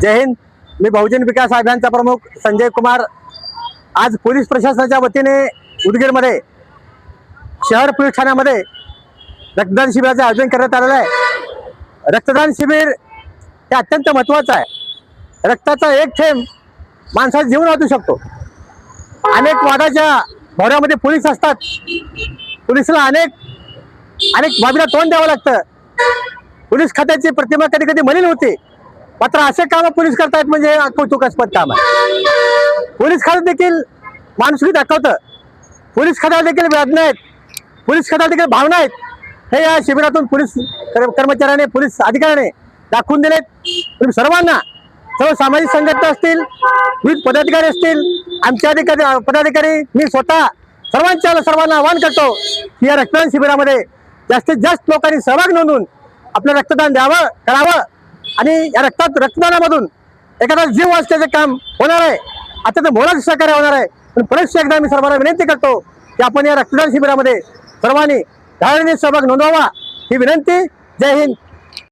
जय हिंद। मी बहुजन विकास अभियानचा प्रमुख संजय कुमार। आज पोलीस प्रशासनाच्या वतीने उदगीरमध्ये शहर पोलीस ठाण्यामध्ये रक्तदान शिबिराचे आयोजन करण्यात आलेलं आहे। रक्तदान शिबिर हे अत्यंत महत्त्वाचं आहे। रक्ताचा एक थेंब माणसाचं जीवन वाचू शकतो। अनेक वादाच्या भोवऱ्यामध्ये पोलीस असतात, पोलिसाला अनेक बाबीला तोंड द्यावं लागतं। पोलीस खात्याची प्रतिमा कधी कधी मलिन होते, मात्र असे काम पोलीस करतायत म्हणजे कौतुकास्पद काम आहे। पोलीस खात्यात देखील माणुसकी दाखवतं, पोलीस खात्यात देखील वेदना आहेत, पोलीस खात्यात देखील भावना आहेत। हे या शिबिरातून पोलीस कर्मचाऱ्याने, पोलीस अधिकाऱ्याने दाखवून दिलेत। तुम्ही सर्वांना, सर्व सामाजिक संघटना असतील, विविध पदाधिकारी असतील, आमचे पदाधिकारी, मी स्वतः सर्वांना आवाहन करतो की या रक्तदान शिबिरामध्ये जास्तीत जास्त लोकांनी सहभाग नोंदवून आपलं रक्तदान करावं आणि या रक्तदानामधून एखादा जीव वाचण्याचं काम होणार आहे। अत्यंत मोलाचं सहकार्य होणार आहे। पण पुन्हा एकदा मी सर्वांना विनंती करतो की आपण या रक्तदान शिबिरामध्ये सर्वांनी धाडीने सहभाग नोंदवावा, ही विनंती। जय हिंद,